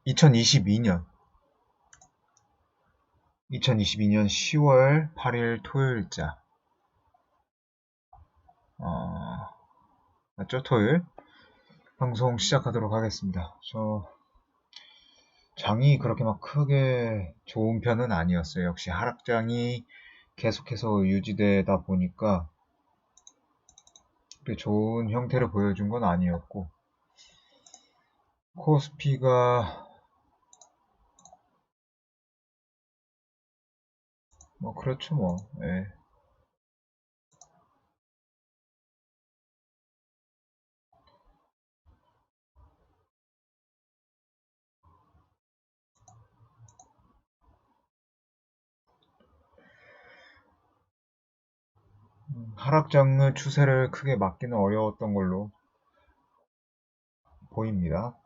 2022년 10월 8일 토요일자. 맞죠? 토요일 방송 시작하도록 하겠습니다. 장이 그렇게 막 크게 좋은 편은 아니었어요. 역시 하락장이 계속해서 유지되다 보니까 그렇게 좋은 형태를 보여준 건 아니었고, 코스피가 뭐 그렇죠 뭐. 예. 하락장의 추세를 크게 막기는 어려웠던 걸로 보입니다.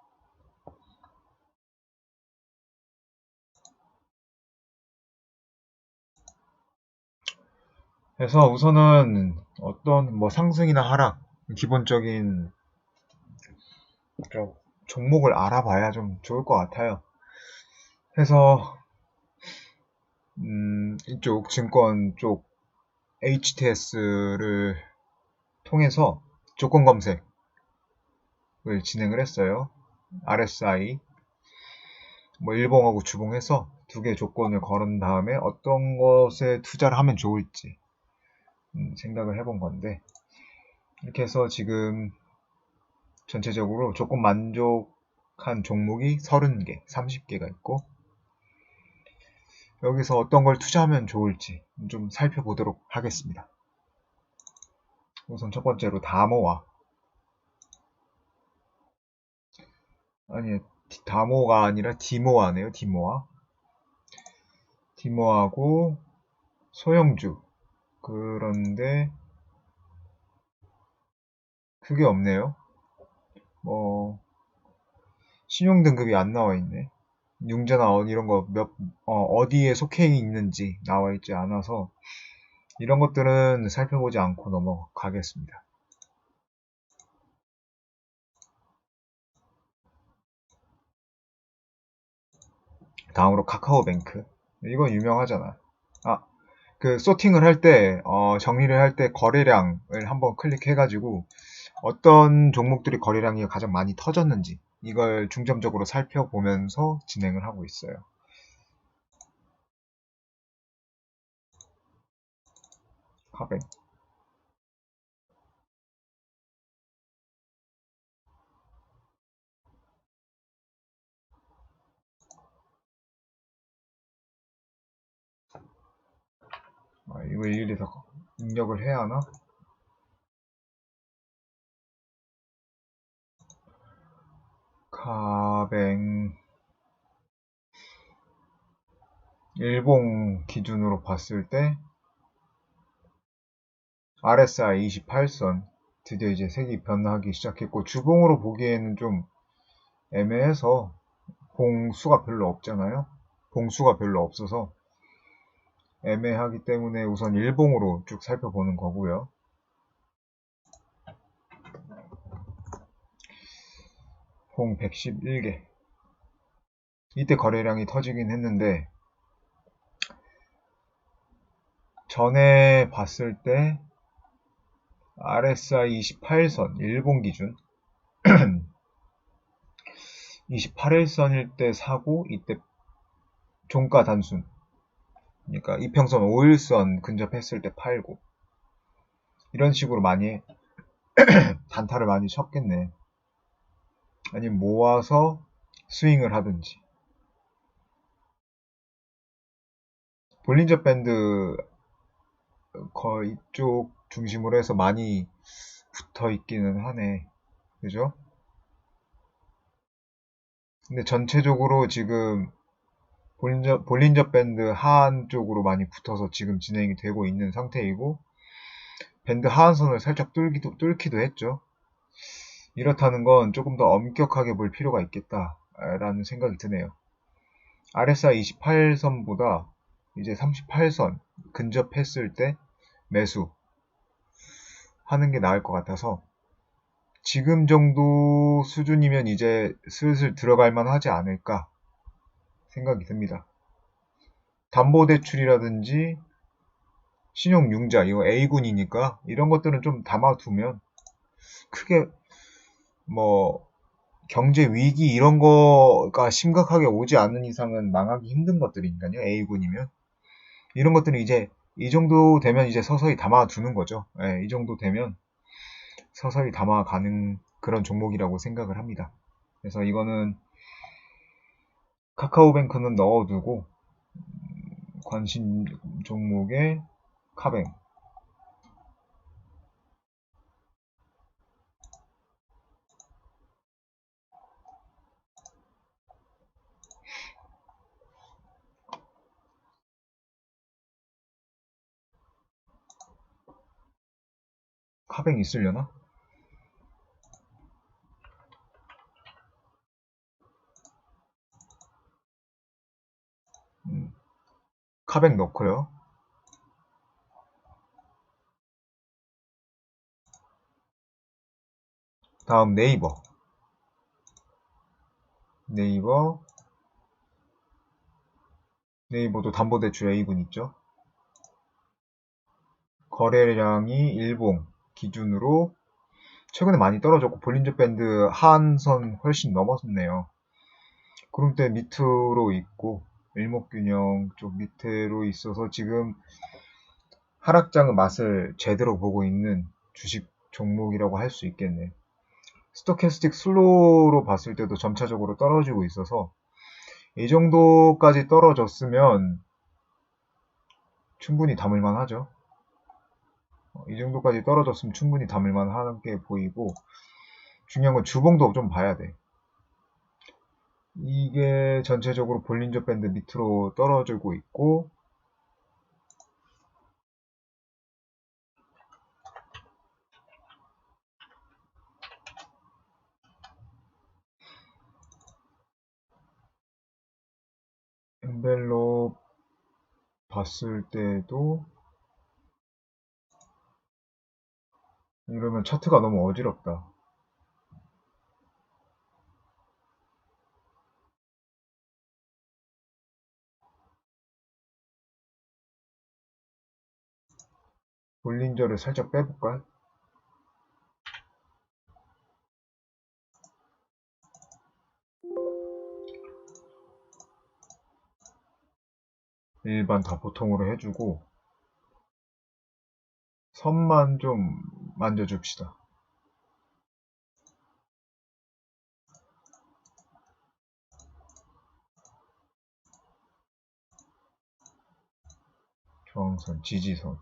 그래서 우선은 어떤 뭐 상승이나 하락, 기본적인 좀 종목을 알아봐야 좀 좋을 것 같아요. 그래서 이쪽 증권 쪽 HTS를 통해서 조건 검색을 진행을 했어요. RSI 뭐 일봉하고 주봉해서 두 개 조건을 걸은 다음에 어떤 것에 투자를 하면 좋을지 생각을 해본 건데, 이렇게 해서 지금 전체적으로 조건 만족한 종목이 30개, 30개가 있고, 여기서 어떤 걸 투자하면 좋을지 좀 살펴보도록 하겠습니다. 우선 첫 번째로 다모아. 아니, 다모가 아니라 디모아네요. 디모아. 디모아고 소형주. 그런데 그게 없네요. 뭐 신용 등급이 안 나와 있네. 융자나 이런 거 어디에 속해 있는지 나와 있지 않아서 이런 것들은 살펴보지 않고 넘어가겠습니다. 다음으로 카카오뱅크. 이건 유명하잖아. 그 소팅을 할 때, 정리를 할 때 거래량을 한번 클릭해가지고 어떤 종목들이 거래량이 가장 많이 터졌는지 이걸 중점적으로 살펴보면서 진행을 하고 있어요. 카뱅. 이거 일일이서 입력을 해야 하나? 카뱅. 일봉 기준으로 봤을 때 RSI 28선 드디어 이제 색이 변하기 시작했고, 주봉으로 보기에는 좀 애매해서 봉수가 별로 없잖아요. 봉수가 별로 없어서 애매하기 때문에 우선 일봉으로 쭉 살펴보는 거고요. 봉 111개. 이때 거래량이 터지긴 했는데, 전에 봤을 때 RSI 28선 일봉 기준 28일선일 때 사고, 이때 종가 단순, 그러니까 이평선 5일선 근접했을 때 팔고, 이런 식으로 많이 단타를 많이 쳤겠네. 아니면 모아서 스윙을 하든지. 볼린저 밴드 거의 이쪽 중심으로 해서 많이 붙어 있기는 하네. 그죠? 근데 전체적으로 지금 볼린저 밴드 하한 쪽으로 많이 붙어서 지금 진행이 되고 있는 상태이고, 밴드 하한선을 살짝 뚫기도 했죠. 이렇다는 건 조금 더 엄격하게 볼 필요가 있겠다라는 생각이 드네요. RSI 28선보다 이제 38선 근접했을 때 매수 하는 게 나을 것 같아서 지금 정도 수준이면 이제 슬슬 들어갈 만하지 않을까 생각이 듭니다. 담보대출이라든지 신용융자, 이거 A군이니까 이런 것들은 좀 담아두면 크게 뭐 경제 위기 이런 거가 심각하게 오지 않는 이상은 망하기 힘든 것들이니까요. A군이면. 이런 것들은 이제 이 정도 되면 이제 서서히 담아두는 거죠. 이 정도 되면 서서히 담아가는 그런 종목이라고 생각을 합니다. 그래서 이거는 카카오뱅크는 넣어두고 관심 종목에 카뱅. 카뱅 있으려나? 카뱅 넣고요. 다음 네이버. 네이버도 담보대출 A군 있죠. 거래량이 일봉 기준으로 최근에 많이 떨어졌고 볼린저 밴드 하한선 훨씬 넘었네요. 구름대 밑으로 있고 일목균형 쪽 밑으로 있어서 지금 하락장의 맛을 제대로 보고 있는 주식 종목이라고 할 수 있겠네. 스토캐스틱 슬로우로 봤을 때도 점차적으로 떨어지고 있어서 이 정도까지 떨어졌으면 충분히 담을만 하죠. 이 정도까지 떨어졌으면 충분히 담을만 하게 보이고 중요한 건 주봉도 좀 봐야 돼. 이게 전체적으로 볼린저 밴드 밑으로 떨어지고 있고 엔벨롭 봤을 때도 이러면 차트가 너무 어지럽다. 볼린저를 살짝 빼볼까? 일반 다 보통으로 해주고 선만 좀 만져줍시다. 저항선, 지지선.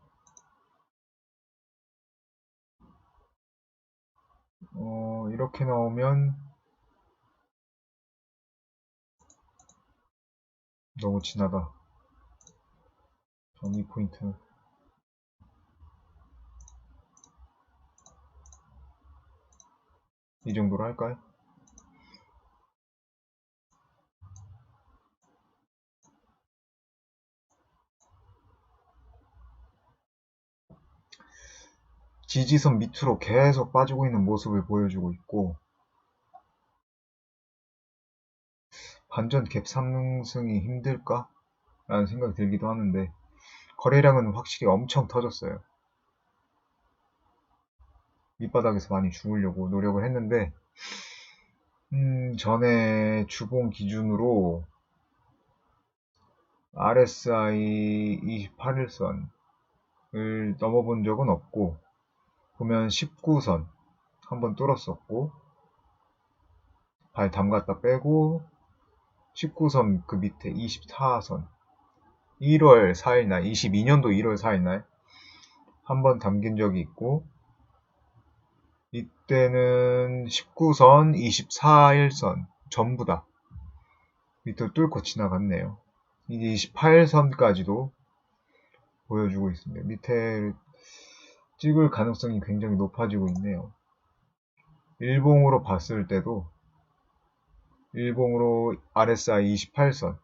이렇게 나오면 너무 진하다. 정리 포인트. 이 정도로 할까요? 지지선 밑으로 계속 빠지고 있는 모습을 보여주고 있고 반전 갭 상승이 힘들까? 라는 생각이 들기도 하는데 거래량은 확실히 엄청 터졌어요. 밑바닥에서 많이 죽으려고 노력을 했는데 전에 주봉 기준으로 RSI 28일선을 넘어본 적은 없고 보면 19선 한번 뚫었었고 발 담갔다 빼고 19선 그 밑에 24선 1월 4일날 22년도 1월 4일날 한번 담긴 적이 있고 이때는 19선 24일선 전부 다 밑을 뚫고 지나갔네요. 이제 28선까지도 보여주고 있습니다. 밑에 찍을 가능성이 굉장히 높아지고 있네요. 일봉으로 봤을 때도 일봉으로 RSI 28선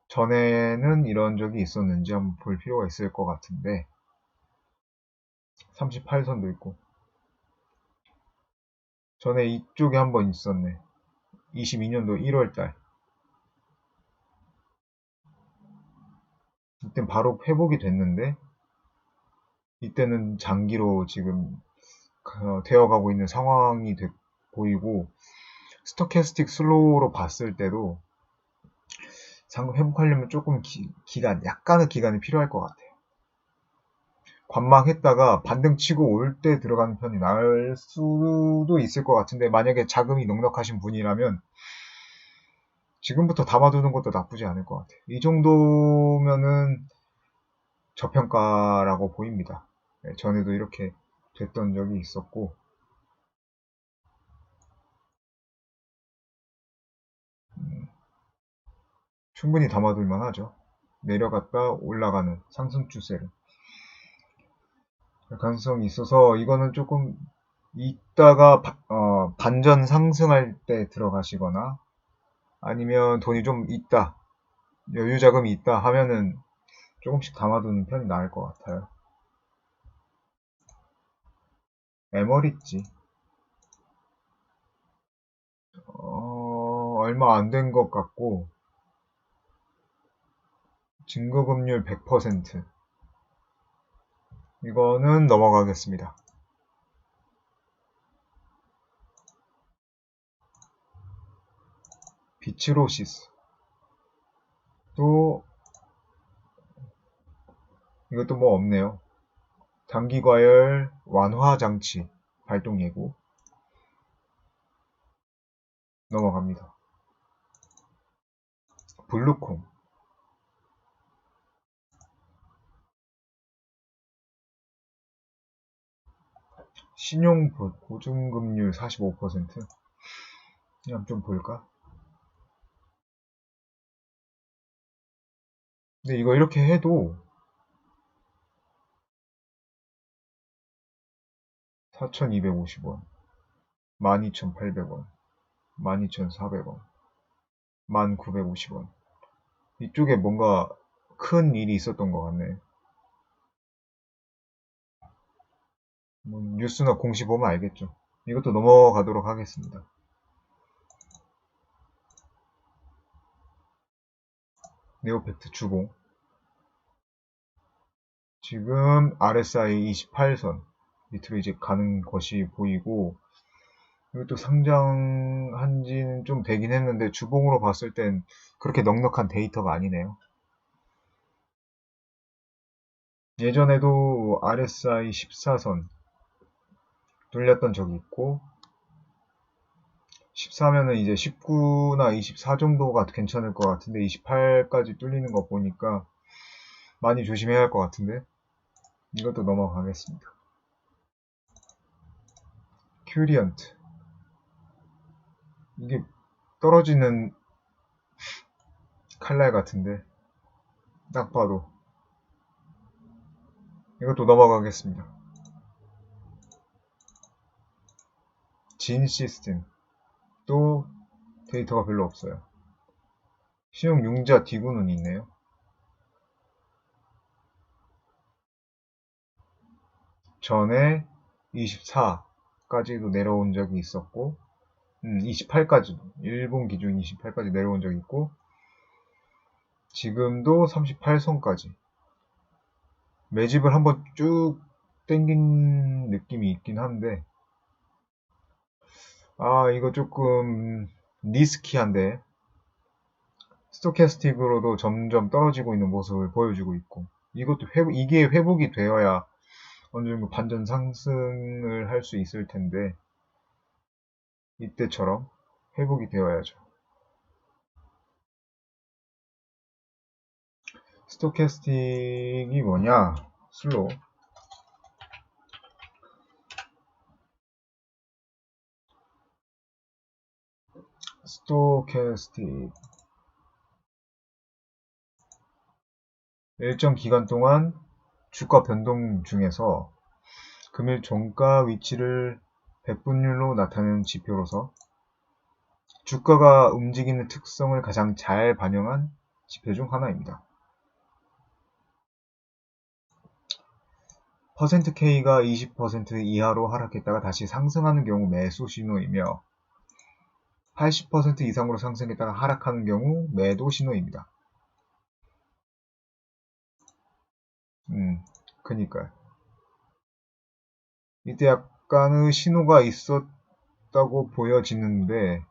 전에는 이런 적이 있었는지 한번 볼 필요가 있을 것 같은데 38선도 있고 전에 이쪽에 한번 있었네. 22년도 1월달. 이땐 바로 회복이 됐는데, 이때는 장기로 지금 되어가고 있는 상황이 보이고, 스토캐스틱 슬로우로 봤을 때도 회복하려면 조금 약간의 기간이 필요할 것 같아요. 관망했다가 반등 치고 올 때 들어가는 편이 나을 수도 있을 것 같은데, 만약에 자금이 넉넉하신 분이라면 지금부터 담아두는 것도 나쁘지 않을 것 같아요. 이 정도면은 저평가라고 보입니다. 네, 전에도 이렇게 됐던 적이 있었고, 충분히 담아둘 만하죠. 내려갔다 올라가는 상승 추세를. 가능성이 있어서 이거는 조금 이따가 반전 상승할 때 들어가시거나, 아니면 돈이 좀 있다, 여유 자금이 있다 하면은 조금씩 담아두는 편이 나을 것 같아요. 에머리지 얼마 안 된 것 같고, 증거금률 100%. 이거는 넘어가겠습니다. 비츠로시스. 또 이것도 뭐 없네요. 단기과열 완화장치 발동 예고. 넘어갑니다. 블루콩. 신용 보증금률 45%. 그냥 좀 볼까? 근데 이거 이렇게 해도 4,250원, 12,800원, 12,400원, 1,950원. 이쪽에 뭔가 큰 일이 있었던 것 같네. 뭐 뉴스나 공시 보면 알겠죠. 이것도 넘어가도록 하겠습니다. 네오팩트 주봉. 지금 RSI 28선 밑으로 이제 가는 것이 보이고, 이것도 상장한 지는 좀 되긴 했는데 주봉으로 봤을 땐 그렇게 넉넉한 데이터가 아니네요. 예전에도 RSI 14선 뚫렸던 적이 있고, 14면은 이제 19나 24 정도가 괜찮을 것 같은데 28까지 뚫리는 거 보니까 많이 조심해야 할 것 같은데, 이것도 넘어가겠습니다. 큐리언트. 이게 떨어지는 칼날 같은데, 딱 봐도. 이것도 넘어가겠습니다. 진 시스템. 또 데이터가 별로 없어요. 신용융자 디구는 있네요. 전에 24까지도 내려온 적이 있었고, 28까지, 일본 기준 28까지 내려온 적이 있고, 지금도 38선까지. 매집을 한번 쭉 땡긴 느낌이 있긴 한데, 이거 조금 리스키한데, 스토캐스틱으로도 점점 떨어지고 있는 모습을 보여주고 있고, 이게 회복이 되어야 어느 정도 반전 상승을 할 수 있을 텐데, 이때처럼 회복이 되어야죠. 스토캐스틱이 뭐냐? 슬로우. 스토캐스틱. 일정 기간 동안 주가 변동 중에서 금일 종가 위치를 백분율로 나타내는 지표로서 주가가 움직이는 특성을 가장 잘 반영한 지표 중 하나입니다. %K가 20% 이하로 하락했다가 다시 상승하는 경우 매수 신호이며 80% 이상으로 상승했다가 하락하는 경우 매도 신호입니다. 그니까요. 이때 약간의 신호가 있었다고 보여지는데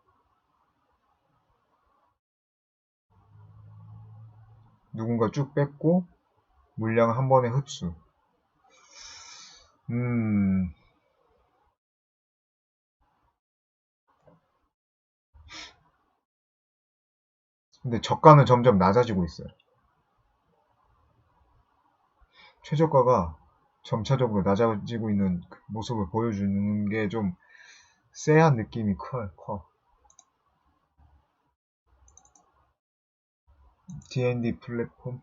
누군가 쭉 뺐고 물량 한 번에 흡수. 근데 저가는 점점 낮아지고 있어요. 최저가가 점차적으로 낮아지고 있는 모습을 보여주는 게 좀 쎄한 느낌이 커. D&D 플랫폼.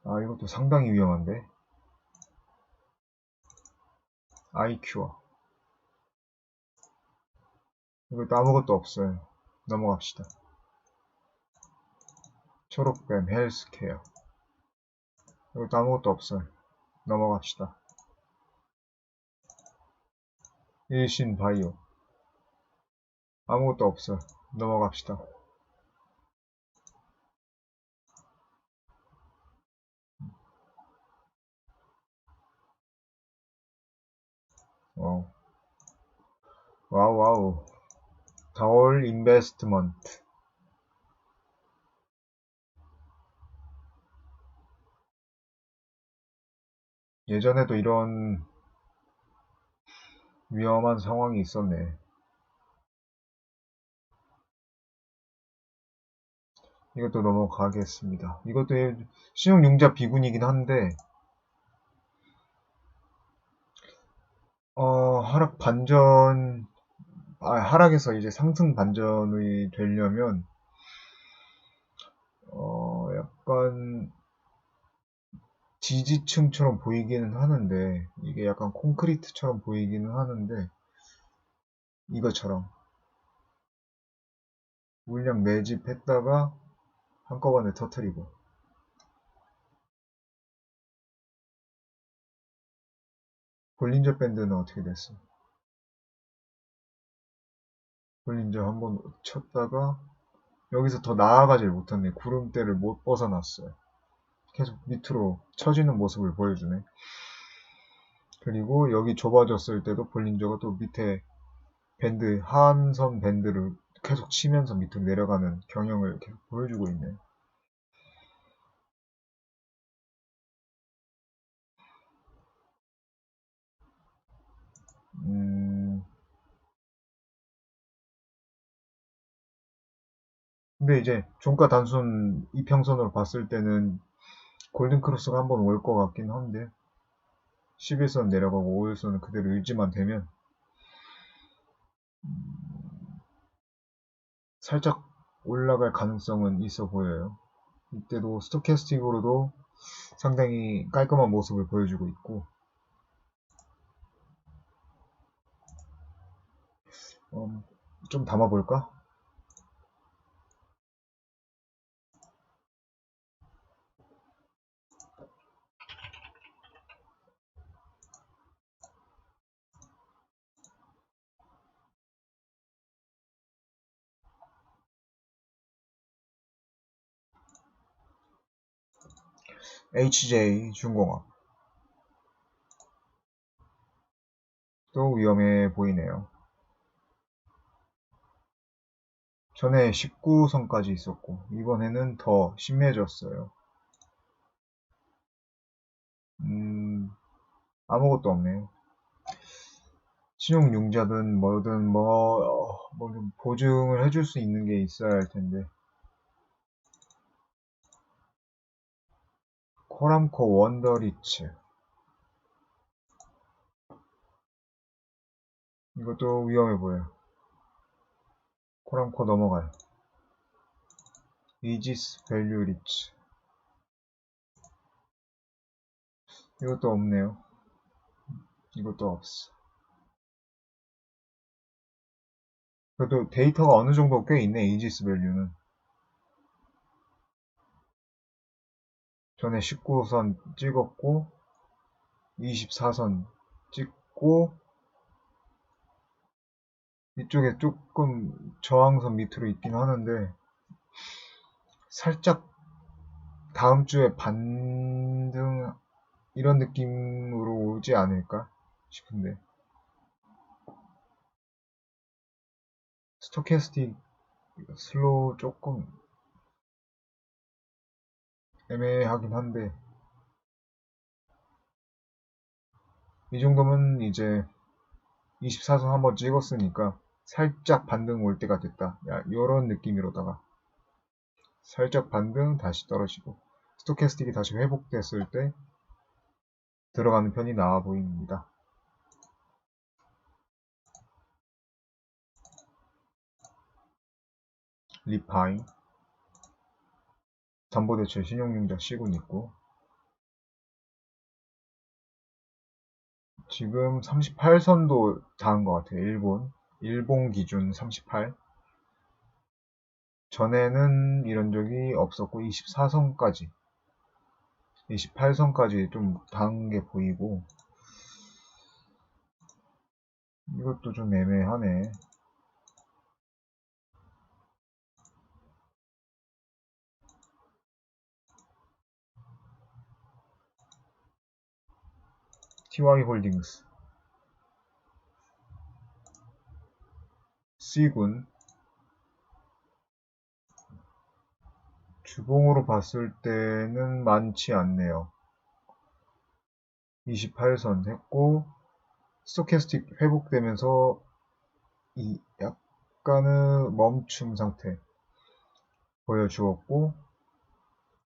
아, 이것도 상당히 위험한데. IQ어. 이것도 아무것도 없어요. 넘어갑시다. 초록뱀 헬스케어. 이것도 아무것도 없어요. 넘어갑시다. 일신바이오. 아무것도 없어요. 넘어갑시다. 와우. 와우. 더울 인베스트먼트. 예전에도 이런 위험한 상황이 있었네. 이것도 넘어가겠습니다. 이것도 신용융자 비군이긴 한데 하락 반전, 하락에서 이제 상승 반전이 되려면 약간 지지층처럼 보이기는 하는데 이게 약간 콘크리트처럼 보이기는 하는데 이것처럼 물량 매집했다가 한꺼번에 터트리고. 볼린저 밴드는 어떻게 됐어? 볼린저 한번 쳤다가 여기서 더 나아가질 못했네. 구름대를 못 벗어났어요. 계속 밑으로 처지는 모습을 보여주네. 그리고 여기 좁아졌을 때도 볼린저가 또 밑에 밴드, 하한선 밴드를 계속 치면서 밑으로 내려가는 경향을 계속 보여주고 있네. 근데 이제 종가 단순 이평선으로 봤을 때는 골든크로스가 한번 올 것 같긴 한데 11선 내려가고 5일선은 그대로 유지만 되면 살짝 올라갈 가능성은 있어 보여요. 이때도 스토캐스틱으로도 상당히 깔끔한 모습을 보여주고 있고 좀 담아볼까? HJ 중공업 또 위험해 보이네요. 전에 19선까지 있었고 이번에는 더 심해졌어요. 아무것도 없네요. 신용융자든 뭐든 좀 보증을 해줄 수 있는 게 있어야 할 텐데. 코람코 원더리츠. 이것도 위험해 보여요. 코람코 넘어가요. 이지스 밸류 리츠. 이것도 없네요. 이것도 없어. 그래도 데이터가 어느 정도 꽤 있네, 이지스 밸류는. 전에 19선 찍었고 24선 찍고 이쪽에 조금 저항선 밑으로 있긴 하는데 살짝 다음 주에 반등 이런 느낌으로 오지 않을까 싶은데 스토캐스틱 슬로우 조금 애매하긴 한데 이 정도면 이제 24선 한번 찍었으니까 살짝 반등 올 때가 됐다. 요런 느낌으로다가 살짝 반등 다시 떨어지고 스토캐스틱이 다시 회복됐을 때 들어가는 편이 나아 보입니다. 리파인 담보대출 신용융자 C군 있고 지금 38선도 닿은 것 같아요. 일본 기준 38. 전에는 이런 적이 없었고 28선까지 좀 닿은 게 보이고 이것도 좀 애매하네. TY홀딩스 C군 주봉으로 봤을 때는 많지 않네요. 28선 했고 스토캐스틱 회복되면서 이 약간의 멈춤 상태 보여주었고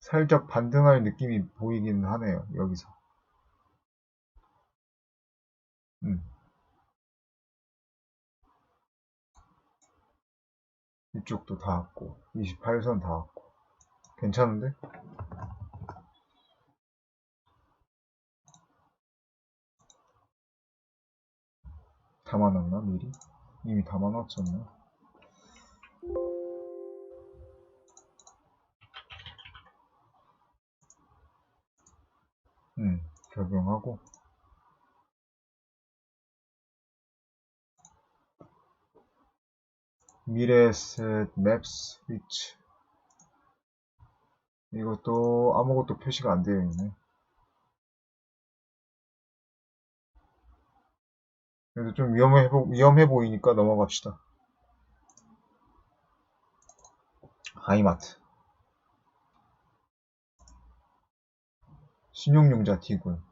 살짝 반등할 느낌이 보이긴 하네요. 여기서 이쪽도 닿았고 28선 닿았고 괜찮은데? 담아놨나 미리? 이미 담아놨었나? 적용하고 미래에셋 맵스 위치 이것도 아무것도 표시가 안 되어 있네. 그래도 좀 위험해 보이니까 넘어갑시다. 하이마트 신용융자 D군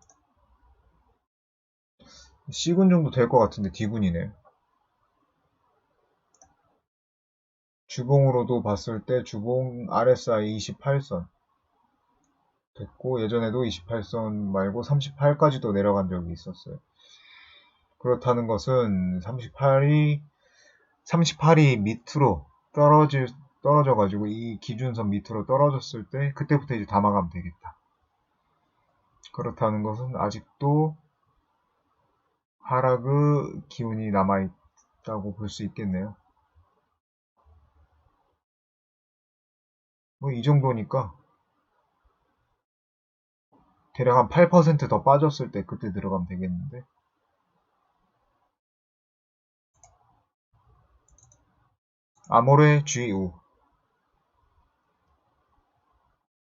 C군 정도 될 것 같은데 D군이네. 주봉으로도 봤을 때 주봉 RSI 28선 됐고 예전에도 28선 말고 38까지도 내려간 적이 있었어요. 그렇다는 것은 38이 밑으로 떨어져가지고 이 기준선 밑으로 떨어졌을 때 그때부터 이제 담아가면 되겠다. 그렇다는 것은 아직도 하락의 기운이 남아있다고 볼 수 있겠네요. 뭐 이 정도니까 대략 한 8% 더 빠졌을 때 그때 들어가면 되겠는데 아모레 GU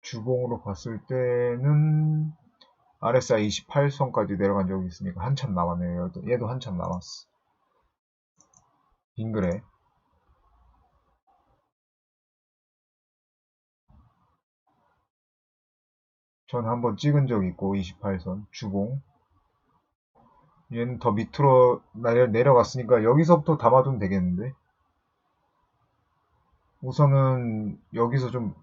주봉으로 봤을 때는 RSI 28선까지 내려간 적이 있으니까 한참 남았네요. 얘도 한참 남았어. 빙그레 전 한번 찍은 적 있고 28선 주봉 얘는 더 밑으로 내려갔으니까 여기서부터 담아두면 되겠는데 우선은 여기서 좀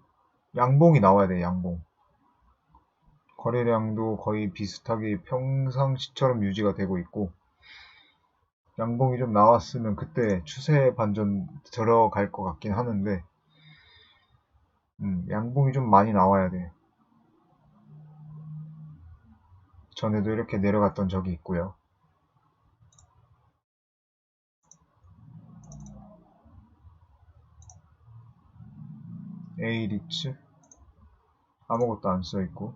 양봉이 나와야 돼. 양봉 거래량도 거의 비슷하게 평상시처럼 유지가 되고 있고 양봉이 좀 나왔으면 그때 추세 반전 들어갈 것 같긴 하는데 양봉이 좀 많이 나와야 돼. 전에도 이렇게 내려갔던 적이 있고요. A리츠 아무것도 안 써있고.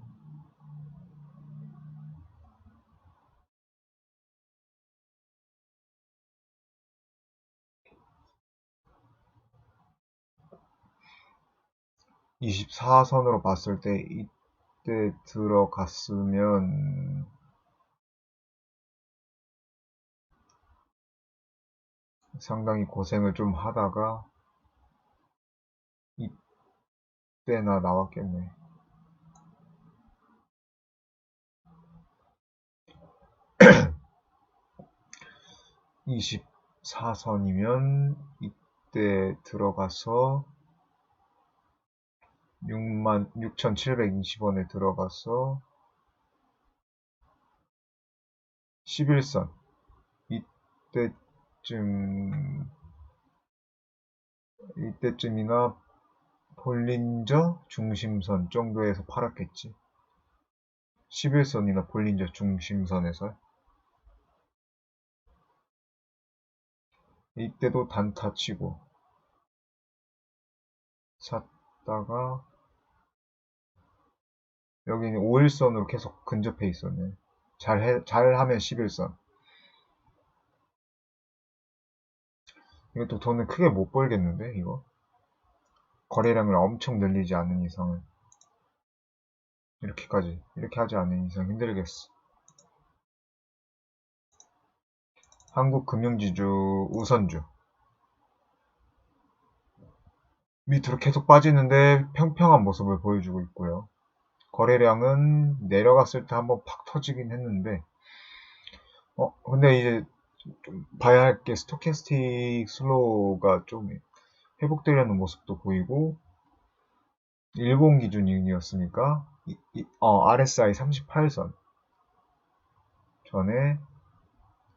(24선으로) 봤을 때 이때 들어갔으면 상당히 고생을 좀 하다가 이때나 나왔겠네. 24선이면 이때 들어가서 66,720원에 들어가서 11선 이때쯤이나 볼린저 중심선 정도에서 팔았겠지. 11선이나 볼린저 중심선에서. 이때도 단타 치고 샀다가 여기는 5일선으로 계속 근접해 있었네. 잘하면 11선. 이것도 돈을 크게 못 벌겠는데, 이거? 거래량을 엄청 늘리지 않는 이상은. 이렇게 하지 않는 이상 힘들겠어. 한국금융지주 우선주. 밑으로 계속 빠지는데 평평한 모습을 보여주고 있고요. 거래량은 내려갔을 때 한번 팍 터지긴 했는데, 근데 이제 좀 봐야 할 게 스토캐스틱 슬로우가 좀 회복되려는 모습도 보이고, 일본 기준이었으니까, RSI 38선 전에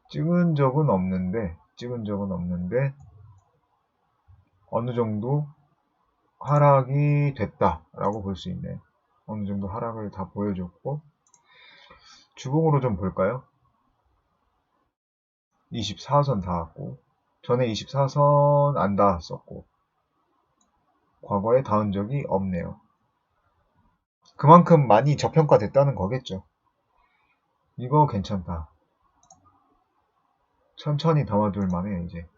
찍은 적은 없는데, 어느 정도 하락이 됐다라고 볼 수 있네. 어느 정도 하락을 다 보여줬고, 주봉으로 좀 볼까요? 24선 닿았고, 전에 24선 안 닿았었고, 과거에 닿은 적이 없네요. 그만큼 많이 저평가됐다는 거겠죠. 이거 괜찮다. 천천히 담아둘 만해, 이제.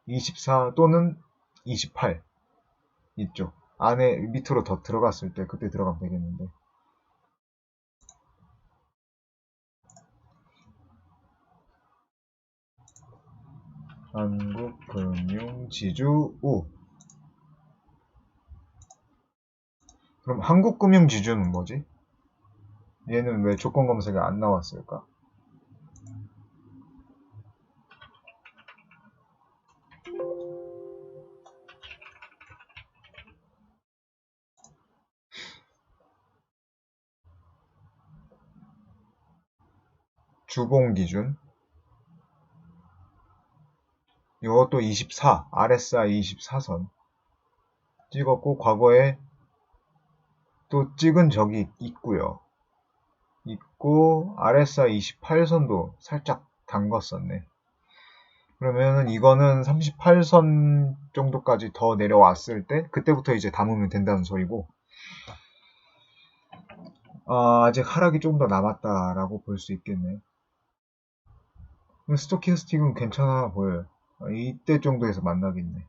24 또는 28. 이쪽. 안에 밑으로 더 들어갔을 때 그때 들어가면 되겠는데. 한국금융지주 우. 그럼 한국금융지주는 뭐지? 얘는 왜 조건 검색에 안 나왔을까? 주봉 기준. 이것도 24, RSI 24선 찍었고, 과거에 또 찍은 적이 있고요. RSI 28선도 살짝 담궜었네. 그러면은 이거는 38선 정도까지 더 내려왔을 때 그때부터 이제 담으면 된다는 소리고, 아직 하락이 좀 더 남았다라고 볼 수 있겠네. 스토캐스틱은 괜찮아 보여요. 이때 정도에서 만나겠네.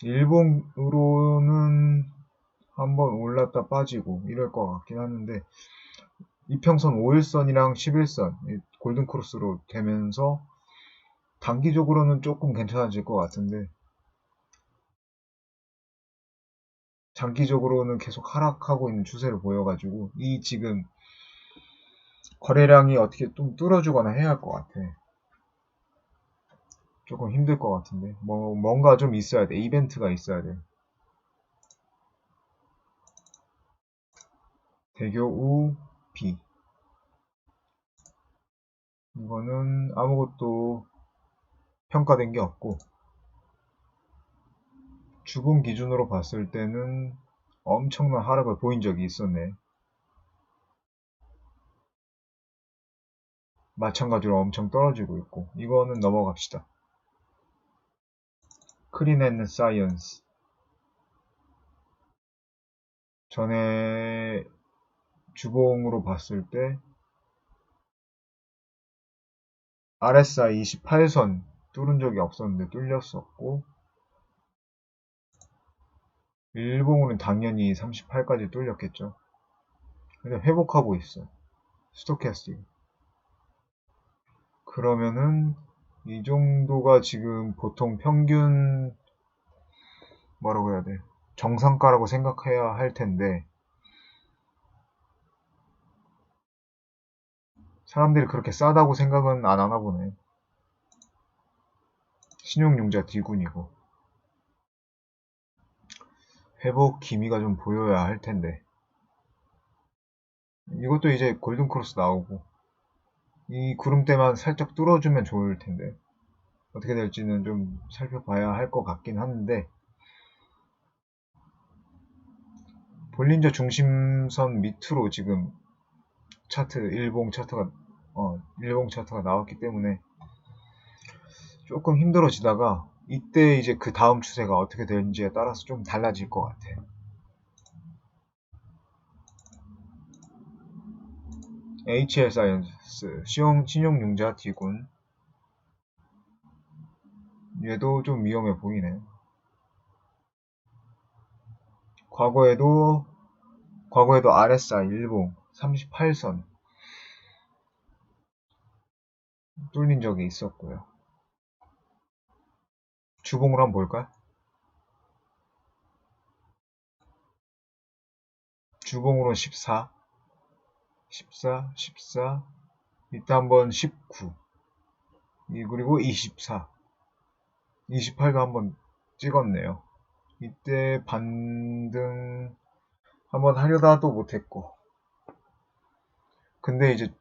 일본으로는 한번 올랐다 빠지고 이럴 것 같긴 하는데, 이평선 5일선이랑 11선 골든크로스로 되면서 단기적으로는 조금 괜찮아질 것 같은데, 장기적으로는 계속 하락하고 있는 추세를 보여가지고 이 지금 거래량이 어떻게 좀 뚫어주거나 해야 할 것 같아. 조금 힘들 것 같은데, 뭔가 좀 있어야 돼. 이벤트가 있어야 돼. 대교 우 B. 이거는 아무것도 평가된 게 없고, 주봉 기준으로 봤을 때는 엄청난 하락을 보인 적이 있었네. 마찬가지로 엄청 떨어지고 있고, 이거는 넘어갑시다. 크린앤사이언스. 전에 주봉으로 봤을 때 RSI 28선 뚫은 적이 없었는데 뚫렸었고, 일봉으로는 당연히 38까지 뚫렸겠죠. 근데 회복하고 있어. 스토캐스틱. 그러면은 이 정도가 지금 보통 평균 뭐라고 해야 돼? 정상가라고 생각해야 할 텐데 사람들이 그렇게 싸다고 생각은 안 하나 보네. 신용융자 D군이고 회복 기미가 좀 보여야 할 텐데 이것도 이제 골든크로스 나오고 이 구름대만 살짝 뚫어주면 좋을 텐데 어떻게 될지는 좀 살펴봐야 할 것 같긴 하는데 볼린저 중심선 밑으로 지금 차트 일봉 차트가 나왔기 때문에 조금 힘들어지다가 이때 이제 그 다음 추세가 어떻게 되는지에 따라서 좀 달라질 것 같아. HL 사이언스 신용융자 D군 얘도 좀 위험해 보이네. 과거에도 RSI 일봉 38선 뚫린 적이 있었고요. 주봉으로 한번 볼까? 주봉으로 14, 이때 한번 19, 그리고 24, 28도 한번 찍었네요. 이때 반등 한번 하려다도 못했고 근데 이제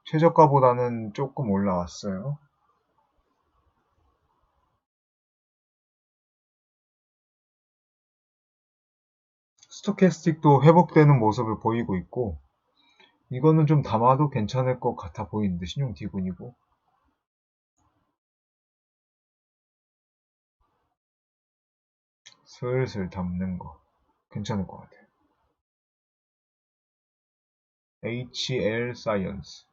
최저가보다는 조금 올라왔어요. 스토캐스틱도 회복되는 모습을 보이고 있고 이거는 좀 담아도 괜찮을 것 같아 보이는데 신용 D군이고 슬슬 담는 거 괜찮을 것 같아요. HL 사이언스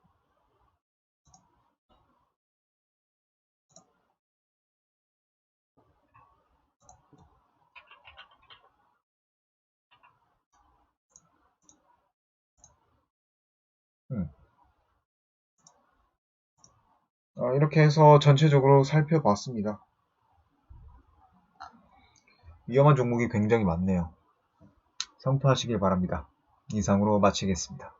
이렇게 해서 전체적으로 살펴봤습니다. 위험한 종목이 굉장히 많네요. 성투하시길 바랍니다. 이상으로 마치겠습니다.